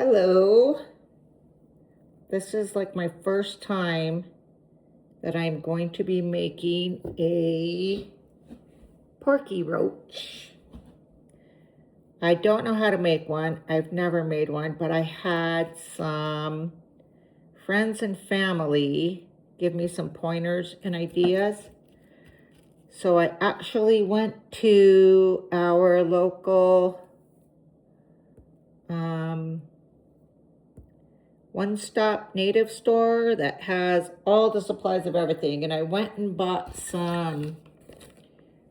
Hello. This is like my first time that I'm going to be making a porky roach. I don't know how to make one. I've never made one, but I had some friends and family give me some pointers and ideas. So I actually went to our local one-stop native store that has all the supplies of everything, and I went and bought some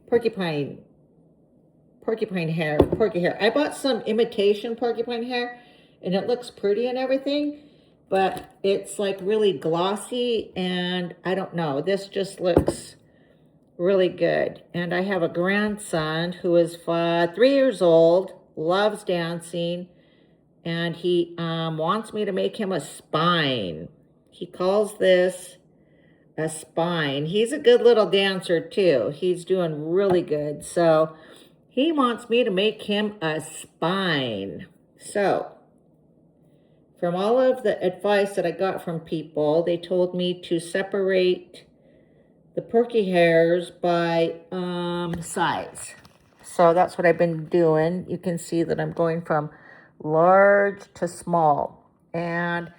porky hair. I bought some imitation porcupine hair, and it looks pretty and everything, but it's like really glossy, and I don't know, this just looks really good. And I have a grandson who is 3 years old, loves dancing, and he wants me to make him a spine. He calls this a spine. He's a good little dancer too. He's doing really good. So he wants me to make him a spine. So from all of the advice that I got from people, they told me to separate the porky hairs by size. So that's what I've been doing. You can see that I'm going from large to small. And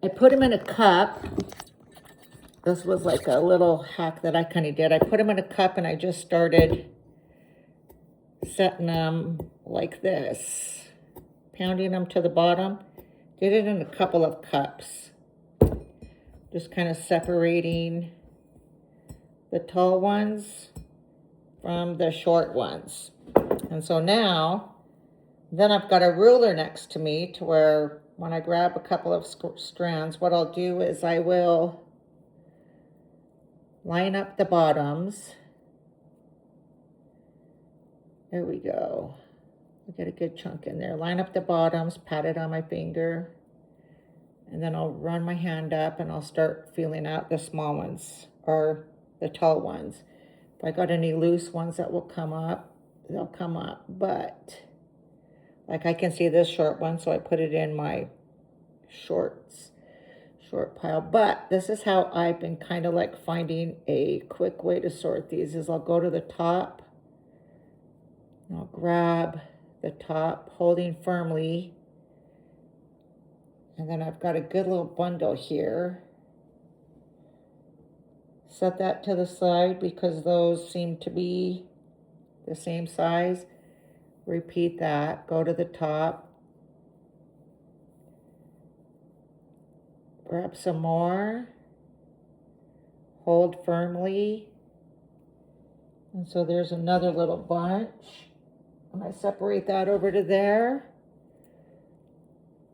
I put them in a cup. This was like a little hack that I kind of did. I put them in a cup and I just started setting them like this, pounding them to the bottom. Did it in a couple of cups. Just kind of separating the tall ones from the short ones. And so now, then I've got a ruler next to me to where when I grab a couple of strands, what I'll do is I will line up the bottoms. There we go. I get a good chunk in there. Line up the bottoms, pat it on my finger, and then I'll run my hand up and I'll start feeling out the small ones or the tall ones. If I got any loose ones that will come up, they'll come up. But like I can see this short one, so I put it in my short pile. But this is how I've been kind of like finding a quick way to sort these is I'll go to the top and I'll grab the top, holding firmly. And then I've got a good little bundle here. Set that to the side because those seem to be the same size. Repeat that, go to the top, grab some more, hold firmly, and so there's another little bunch, and I separate that over to there.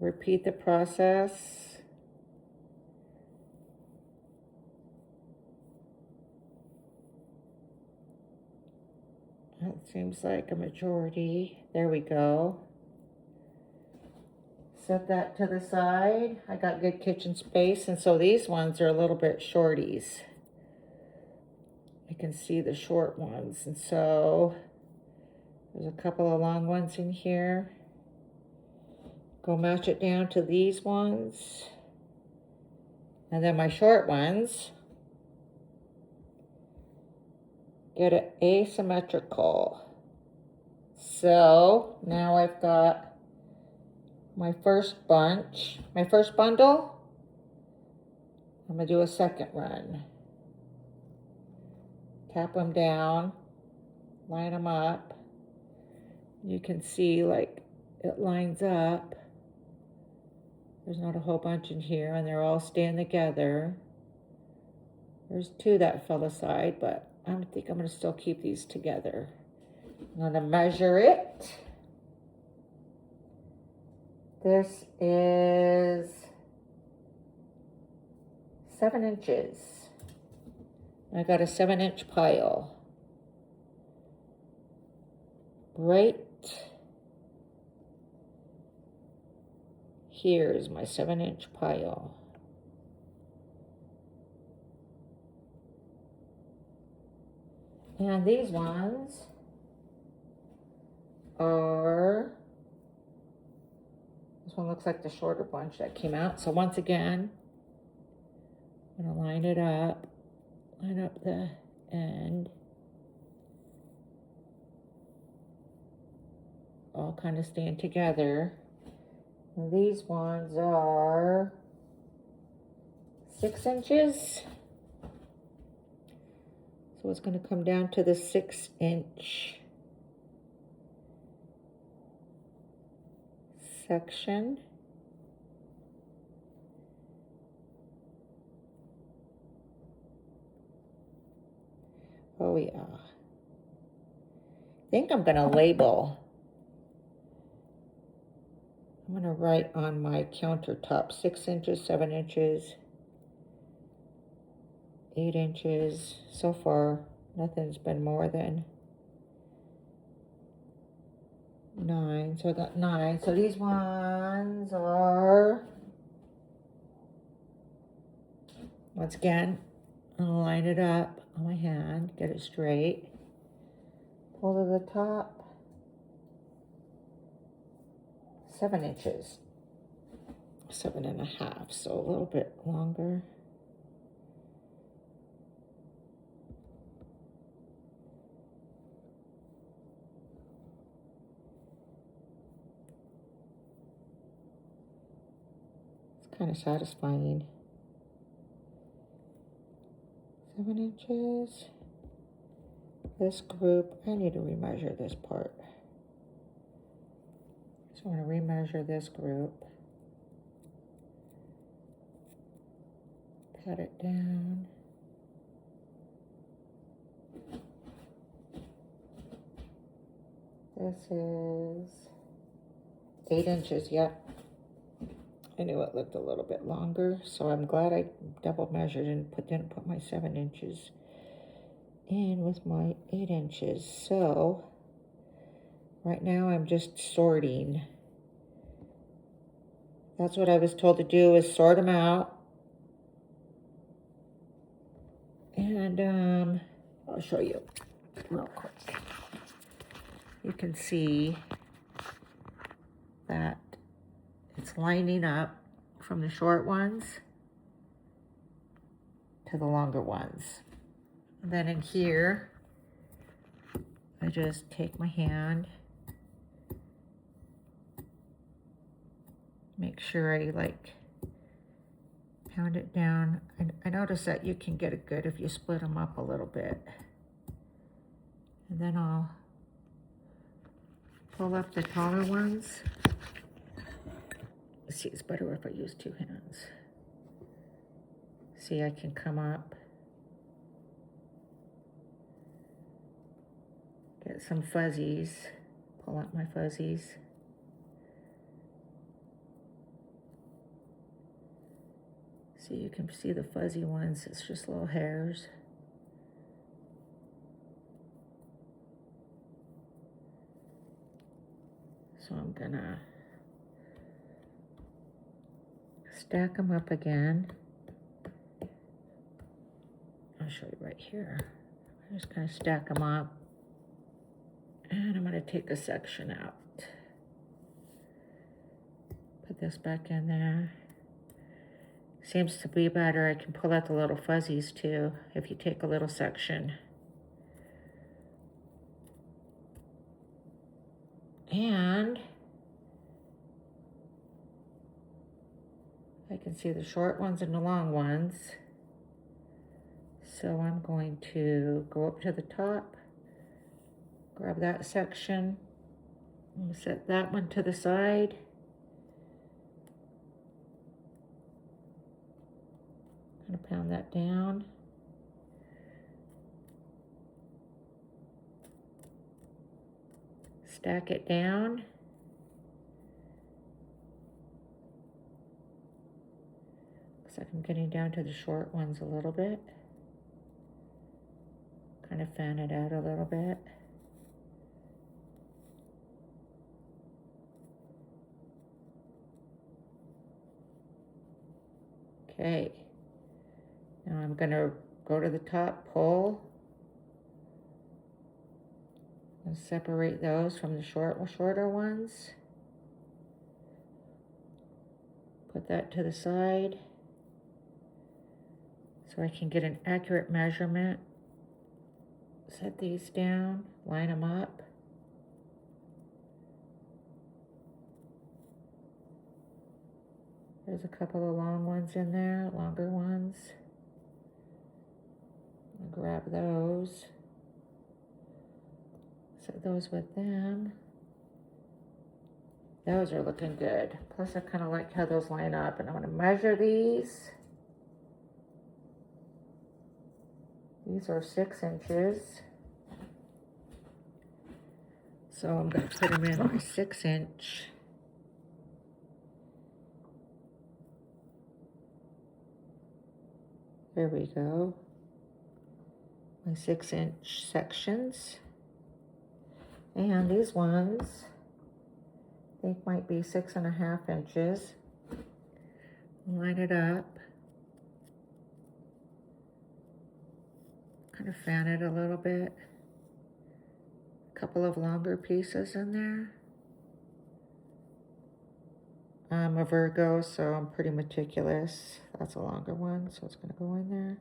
Repeat the process. That seems like a majority. There we go. Set that to the side. I got good kitchen space, and so these ones are a little bit shorties. You can see the short ones, and so there's a couple of long ones in here. Go match it down to these ones. And then my short ones, get it asymmetrical. So now I've got my first bunch, my first bundle. I'm gonna do a second run. Tap them down, line them up. You can see like it lines up. There's not a whole bunch in here and they're all staying together. There's two that fell aside, but I think I'm gonna still keep these together. I'm gonna measure it. This is 7 inches. I got a 7-inch pile. Right here is my 7-inch pile. And these ones are This one looks like the shorter bunch that came out. So once again, I'm gonna line it up, line up the end, all kind of staying together. And these ones are 6 inches. So it's going to come down to the 6-inch section. Oh yeah. I think I'm going to label. I'm going to write on my countertop 6 inches, 7 inches, 8 inches. So far, nothing's been more than 9. So I got 9. So these ones are, once again, I'll line it up on my hand, get it straight, pull to the top, 7 inches, 7.5, so a little bit longer. It's kind of satisfying. 7 inches. This group, I need to remeasure this part. So I'm going to remeasure this group. Pat it down. This is 8 inches, yep. I knew it looked a little bit longer, so I'm glad I double measured and didn't put my 7 inches in with my 8 inches. So right now I'm just sorting. That's what I was told to do, is sort them out. And I'll show you real quick. You can see that it's lining up from the short ones to the longer ones. And then in here, I just take my hand, make sure I pound it down. I notice that you can get it good if you split them up a little bit. And then I'll pull up the taller ones. Let's see, it's better if I use 2 hands. See, I can come up, get some fuzzies, pull out my fuzzies. See, you can see the fuzzy ones, it's just little hairs. So I'm gonna stack them up again. I'll show you right here. I'm just gonna stack them up. And I'm gonna take a section out. Put this back in there. Seems to be better. I can pull out the little fuzzies too, if you take a little section. And I can see the short ones and the long ones. So I'm going to go up to the top, grab that section, and set that one to the side. Gonna pound that down. Stack it down. Looks like I'm getting down to the short ones a little bit. Kind of fan it out a little bit. Okay. Now I'm gonna go to the top, pull, and separate those from the shorter ones. Put that to the side so I can get an accurate measurement. Set these down, line them up. There's a couple of long ones in there, longer ones. I'll grab those. Set those with them. Those are looking good. Plus I kind of like how those line up, and I'm going to measure these. These are 6 inches. So I'm going to put them in my 6-inch. There we go. My 6-inch sections. And these ones, I think might be 6.5 inches. Line it up. Kind of fan it a little bit. A couple of longer pieces in there. I'm a Virgo, so I'm pretty meticulous. That's a longer one, so it's going to go in there.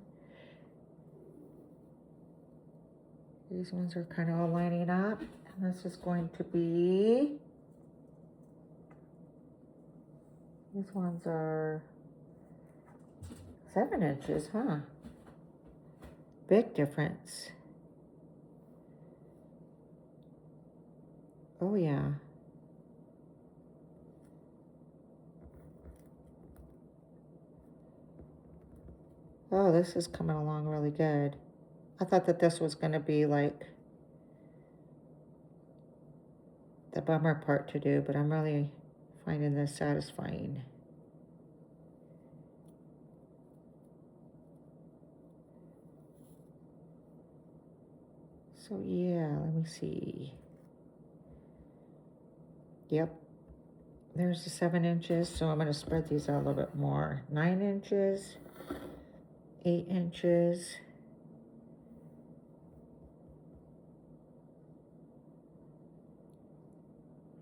These ones are kind of all lining up. And this is going to be, these ones are 7 inches, huh? Big difference. Oh yeah. Oh, this is coming along really good. I thought that this was going to be like the bummer part to do, but I'm really finding this satisfying. So yeah, let me see. Yep, there's the 7 inches, so I'm going to spread these out a little bit more. 9 inches, 8 inches.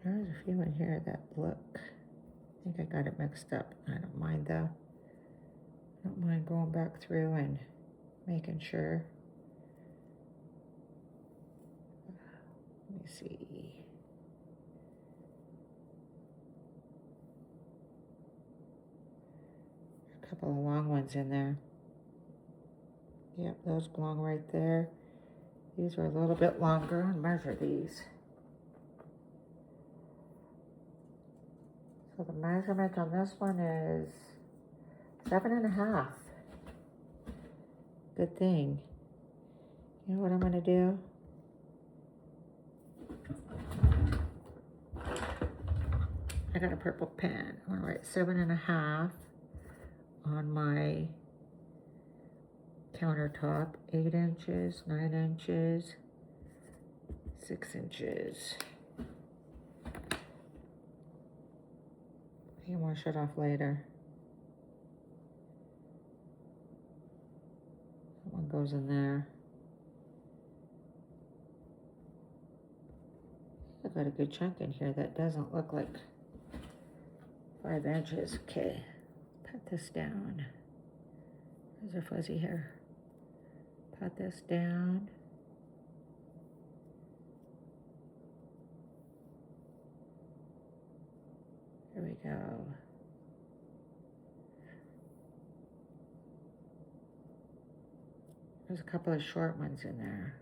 There's a few in here that look, I think I got it mixed up. I don't mind though. I don't mind going back through and making sure. Let me see. A couple of long ones in there. Yep, those belong right there. These are a little bit longer. I'll measure these. So the measurement on this one is 7.5. Good thing. You know what I'm gonna do? I got a purple pen. I'm gonna write 7.5 on my countertop. 8 inches, 9 inches, 6 inches. You can wash it off later. That one goes in there. I've got a good chunk in here that doesn't look like 5 inches. Okay, pat this down. There's a fuzzy hair. Pat this down. There we go. There's a couple of short ones in there.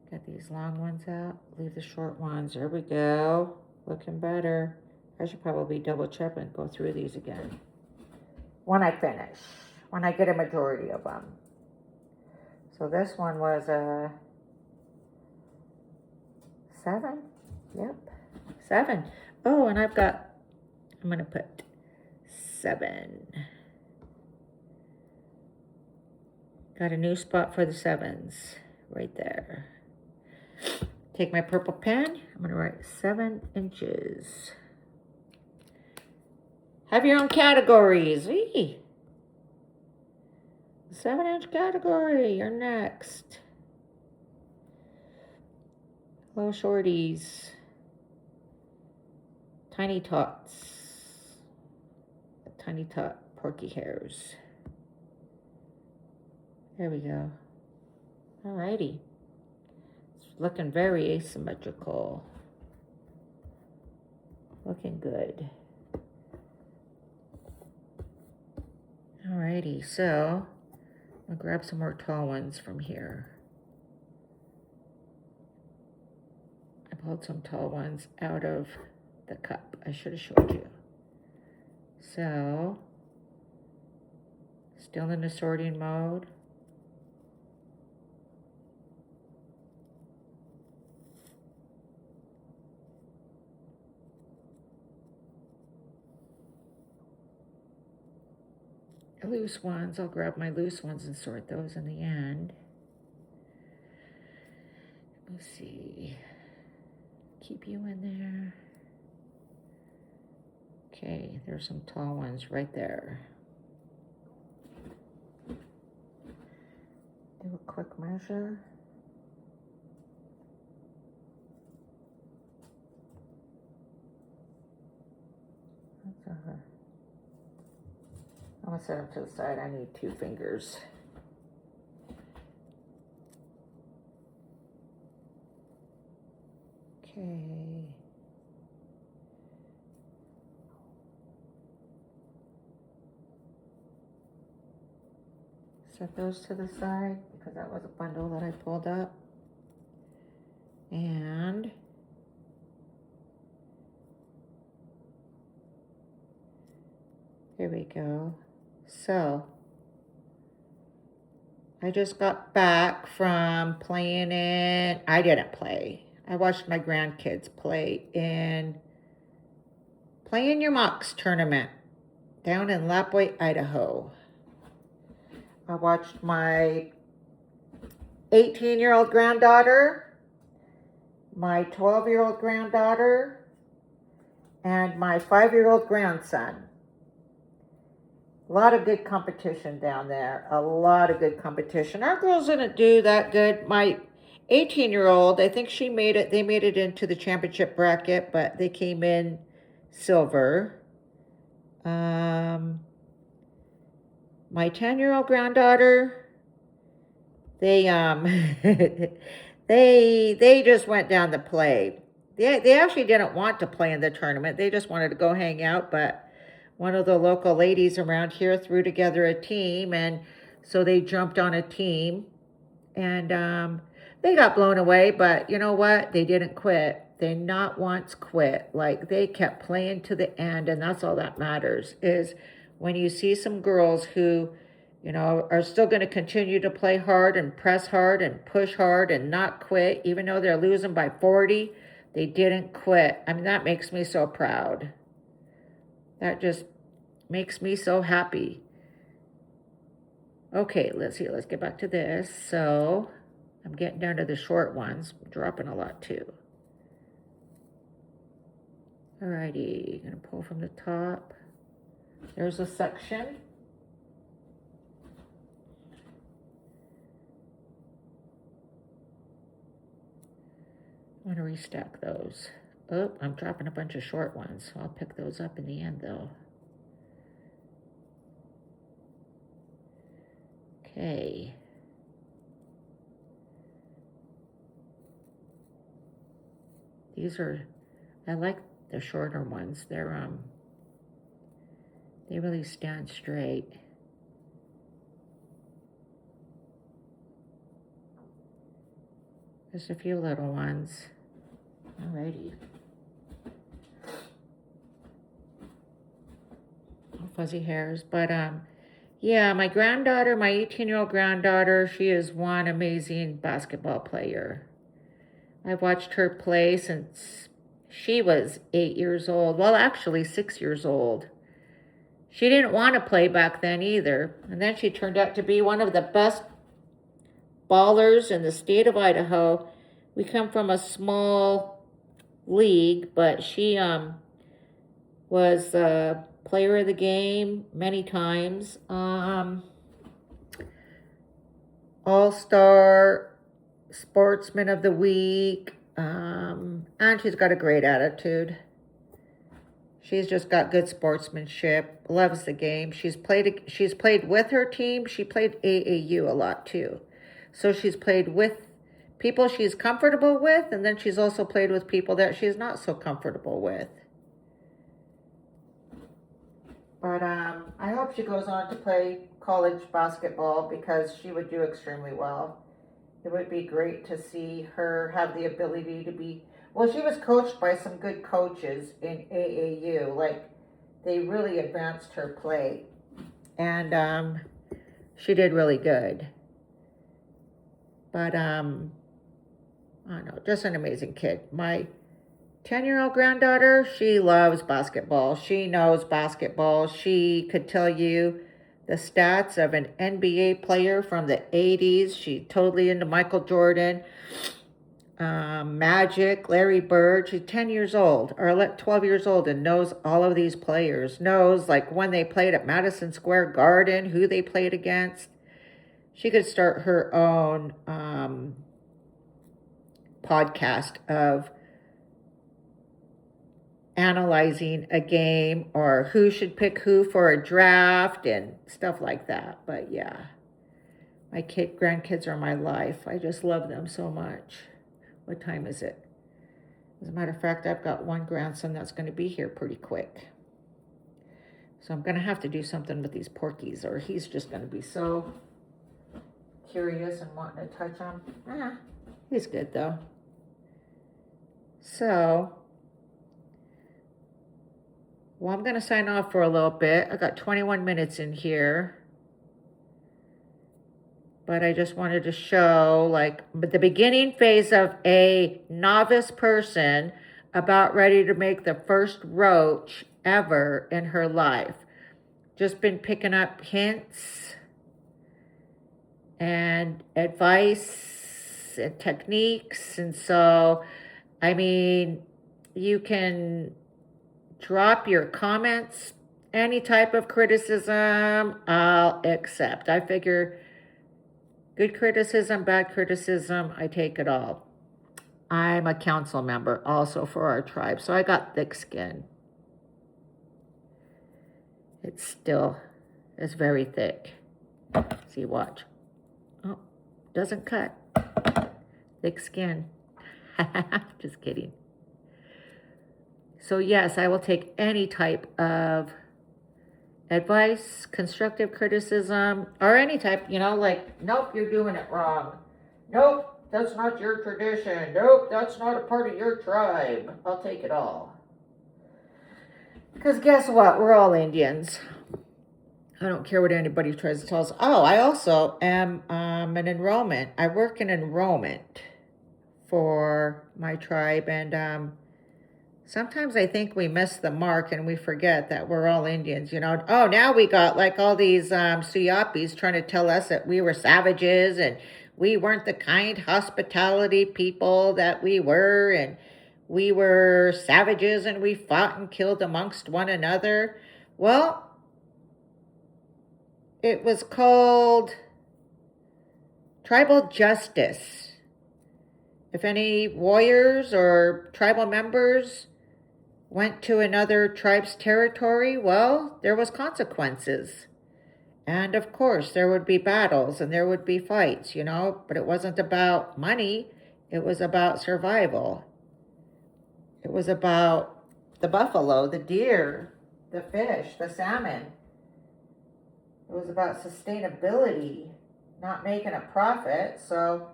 Get these long ones out. Leave the short ones. There we go. Looking better. I should probably double check and go through these again when I finish. When I get a majority of them. So this one was a 7. Yep, 7. Oh, and I'm gonna put 7. Got a new spot for the 7s right there. Take my purple pen. I'm gonna write 7 inches. Have your own categories. Eee. 7-inch category. You're next. Hello, shorties. Tiny tots. tiny tot porky hairs. There we go. Alrighty. It's looking very asymmetrical. Looking good. Alrighty, so I'll grab some more tall ones from here. I pulled some tall ones out of the cup. I should have showed you. So, still in the sorting mode. Loose ones, I'll grab my loose ones and sort those in the end. Let's see. Keep you in there. Okay, there's some tall ones right there. Do a quick measure. I'm gonna set them to the side. I need 2 fingers. Okay. Set those to the side because that was a bundle that I pulled up. And here we go. So, I just got back from playing in, I didn't play. I watched my grandkids play in Your Mox tournament down in Lapwai, Idaho. I watched my 18-year-old granddaughter, my 12-year-old granddaughter, and my 5-year-old grandson. A lot of good competition down there. A lot of good competition. Our girls didn't do that good. My 18-year-old, I think she made it. They made it into the championship bracket, but they came in silver. My 10-year-old granddaughter, they they just went down to play. They actually didn't want to play in the tournament. They just wanted to go hang out, but one of the local ladies around here threw together a team, and so they jumped on a team, and they got blown away, but you know what? They didn't quit. They not once quit. Like, they kept playing to the end, and that's all that matters, is when you see some girls who, you know, are still going to continue to play hard and press hard and push hard and not quit, even though they're losing by 40, they didn't quit. I mean, that makes me so proud. That just makes me so happy. Okay, let's see. Let's get back to this. So I'm getting down to the short ones. I'm dropping a lot too. Alrighty, gonna pull from the top. There's a section. I'm gonna restack those. Oh, I'm dropping a bunch of short ones, so I'll pick those up in the end though. Okay. These are, I like the shorter ones. They're, they really stand straight. Just a few little ones. Alrighty. Fuzzy hairs, but yeah, my granddaughter, my 18-year-old granddaughter, she is one amazing basketball player. I've watched her play since she was 8 years old. Well, actually 6 years old. She didn't want to play back then either, and then she turned out to be one of the best ballers in the state of Idaho. We come from a small league, but she was player of the game many times. All-star sportsman of the week. And she's got a great attitude. She's just got good sportsmanship, loves the game. She's played with her team. She played AAU a lot too. So she's played with people she's comfortable with, and then she's also played with people that she's not so comfortable with. But I hope she goes on to play college basketball because she would do extremely well. It would be great to see her have the ability to be, well, she was coached by some good coaches in AAU. Like, they really advanced her play. And she did really good. But, I don't know, just an amazing kid. My 10-year-old granddaughter, she loves basketball. She knows basketball. She could tell you the stats of an NBA player from the 80s. She's totally into Michael Jordan, Magic, Larry Bird. She's 10 years old or 12 years old and knows all of these players. Knows like when they played at Madison Square Garden, who they played against. She could start her own podcast of analyzing a game or who should pick who for a draft and stuff like that. But yeah, my grandkids are my life. I just love them so much. What time is it? As a matter of fact, I've got one grandson that's going to be here pretty quick. So I'm going to have to do something with these porkies or he's just going to be so curious and wanting to touch them. He's good though. So, well, I'm going to sign off for a little bit. I got 21 minutes in here. But I just wanted to show, like, the beginning phase of a novice person about ready to make the first roach ever in her life. Just been picking up hints and advice and techniques. And so, I mean, you can drop your comments, any type of criticism, I'll accept. I figure good criticism, bad criticism, I take it all. I'm a council member also for our tribe, so I got thick skin. It's very thick. See, watch. Oh, doesn't cut. Thick skin. Just kidding. So yes, I will take any type of advice, constructive criticism, or any type, like, nope, you're doing it wrong. Nope, that's not your tradition. Nope, that's not a part of your tribe. I'll take it all. Because guess what? We're all Indians. I don't care what anybody tries to tell us. Oh, I also am an enrollment. I work in enrollment for my tribe, and sometimes I think we miss the mark and we forget that we're all Indians, Oh, now we got like all these Suyapis trying to tell us that we were savages and we weren't the kind hospitality people that we were, and we were savages and we fought and killed amongst one another. Well, it was called tribal justice. If any warriors or tribal members went to another tribe's territory, well, there was consequences. And of course, there would be battles and there would be fights, but it wasn't about money. It was about survival. It was about the buffalo, the deer, the fish, the salmon. It was about sustainability, not making a profit. So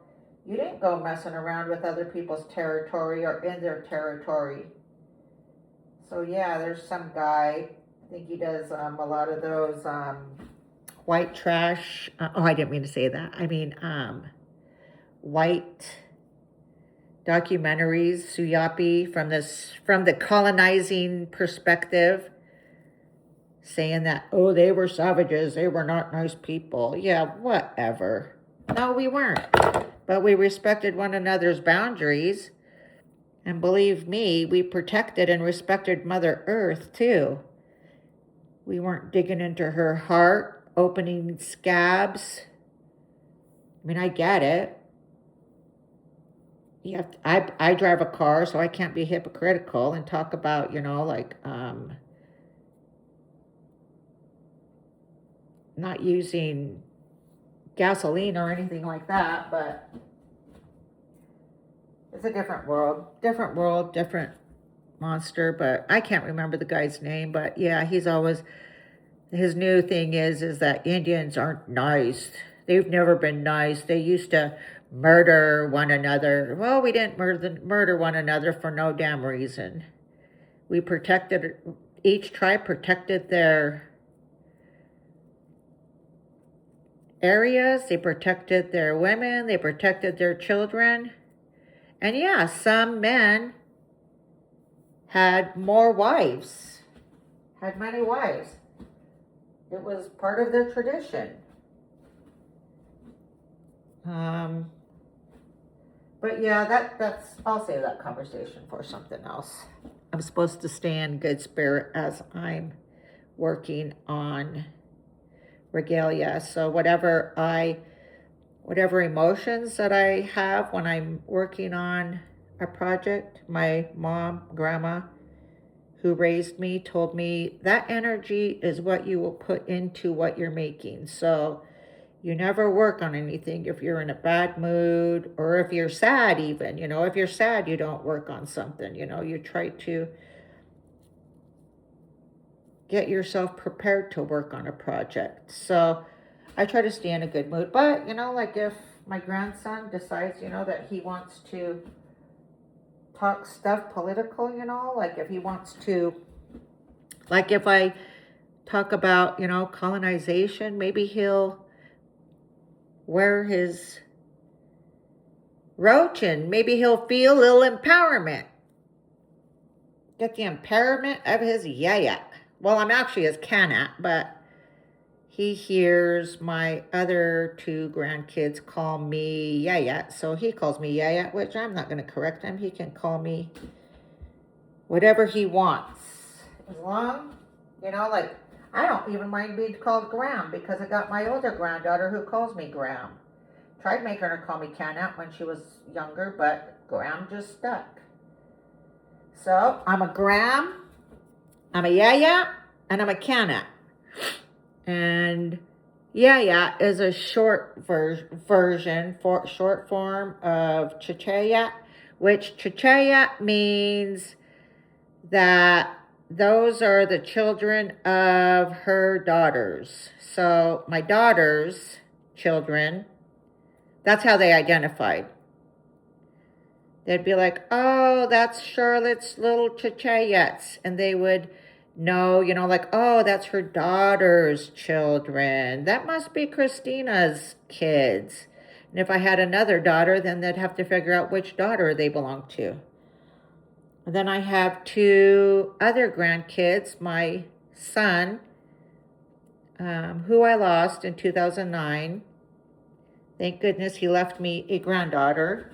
you didn't go messing around with other people's territory or in their territory. So yeah, there's some guy, I think he does a lot of those white trash. I didn't mean to say that. I mean white documentaries, Suyapi, from the colonizing perspective, saying that, oh, they were savages, they were not nice people. Yeah, whatever. No, we weren't. But we respected one another's boundaries. And believe me, we protected and respected Mother Earth, too. We weren't digging into her heart, opening scabs. I mean, I get it. I drive a car, so I can't be hypocritical and talk about, like, not using gasoline or anything like that, but it's a different world, different monster. But I can't remember the guy's name, but yeah, he's always, his new thing is that Indians aren't nice. They've never been nice. They used to murder one another. Well, we didn't murder one another for no damn reason. We protected, each tribe protected their areas, they protected their women, they protected their children. And yeah, some men had more wives, had many wives. It was part of their tradition. But yeah, that's, I'll save that conversation for something else. I'm supposed to stay in good spirit as I'm working on regalia. So whatever emotions that I have when I'm working on a project, my mom, grandma, who raised me, told me that energy is what you will put into what you're making. So you never work on anything if you're in a bad mood, or if you're sad even. If you're sad, you don't work on something. You try to get yourself prepared to work on a project. So I try to stay in a good mood. But, like if my grandson decides, that he wants to talk stuff political, like if he wants to, like if I talk about, colonization, maybe he'll wear his roach and maybe he'll feel a little empowerment. Get the empowerment of his yaya. Well, I'm actually his canat, but he hears my other two grandkids call me yaya, so he calls me yaya, which I'm not going to correct him. He can call me whatever he wants. As long, like, I don't even mind being called Gram, because I got my older granddaughter who calls me Gram. Tried making her call me Canat when she was younger, but Gram just stuck. So I'm a Gram, I'm a Yaya, and I'm a Canat. And Yaya is a short short form of Chichaya, which Chichaya means that those are the children of her daughters. So my daughter's children, that's how they identified. They'd be like, oh, that's Charlotte's little Chichayets. And they would know, like, oh, that's her daughter's children. That must be Christina's kids. And if I had another daughter, then they'd have to figure out which daughter they belong to. And then I have two other grandkids. My son, who I lost in 2009. Thank goodness he left me a granddaughter.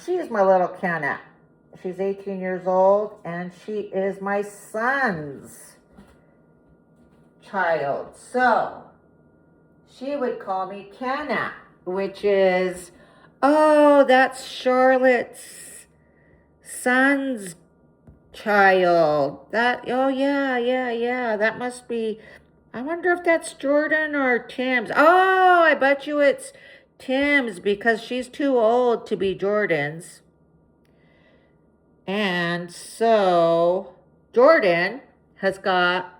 She is my little Canat. She's 18 years old, and she is my son's child. So she would call me Canat, which is, oh, that's Charlotte's son's child. Oh, yeah. That must be, I wonder if that's Jordan or Tim's. Oh, I bet you it's Tim's, because she's too old to be Jordan's. And so Jordan has got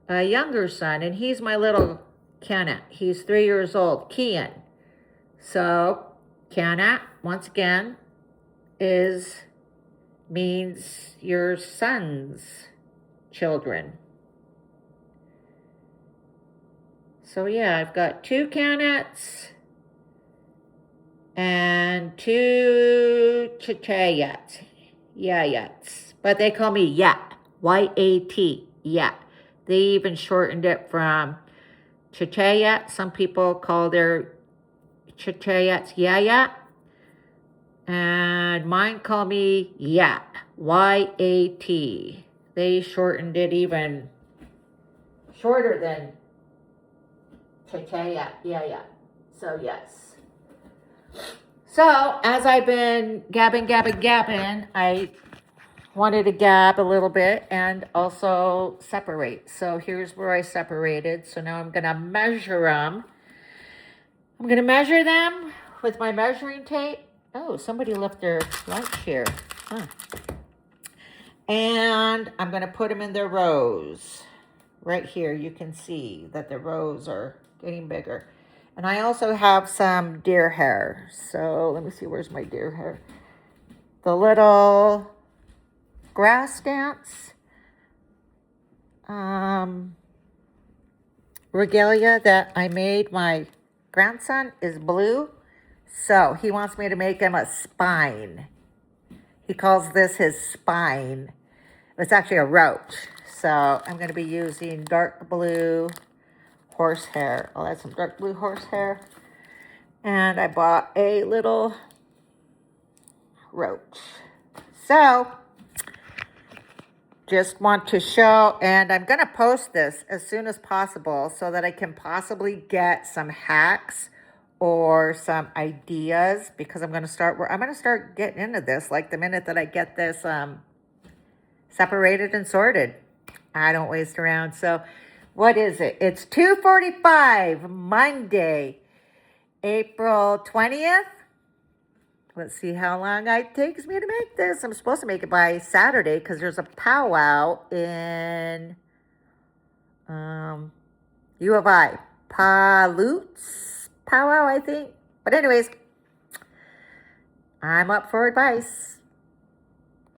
a younger son, and he's my little Canat. He's 3 years old, Kian. So Canat, once again, means your son's children. So yeah, I've got two Canats and two Chichayats. Yayats. But they call me Yat. Y-A-T. Yat. They even shortened it from Chichayat. Some people call their Chichayats Yayat. And mine call me Yat. Y-A-T. They shortened it even shorter than Chichayat Yayat. So yes. So as I've been gabbing, I wanted to gab a little bit and also separate. So here's where I separated. So now I'm going to measure them. I'm going to measure them with my measuring tape. Oh, somebody left their lunch here. Huh. And I'm going to put them in their rows. Right here, you can see that the rows are getting bigger. And I also have some deer hair. So let me see, where's my deer hair? The little grass dance regalia that I made my grandson is blue. So he wants me to make him a spine. He calls this his spine. It's actually a roach. So I'm going to be using dark blue horsehair. I'll add some dark blue horsehair. And I bought a little roach. So just want to show, and I'm going to post this as soon as possible so that I can possibly get some hacks or some ideas, because I'm going to start getting into this like the minute that I get this separated and sorted. I don't waste around. So what is it? It's 2:45 Monday, April 20th. Let's see how long it takes me to make this. I'm supposed to make it by Saturday because there's a powwow in U of I. Paloots powwow, I think. But anyways, I'm up for advice.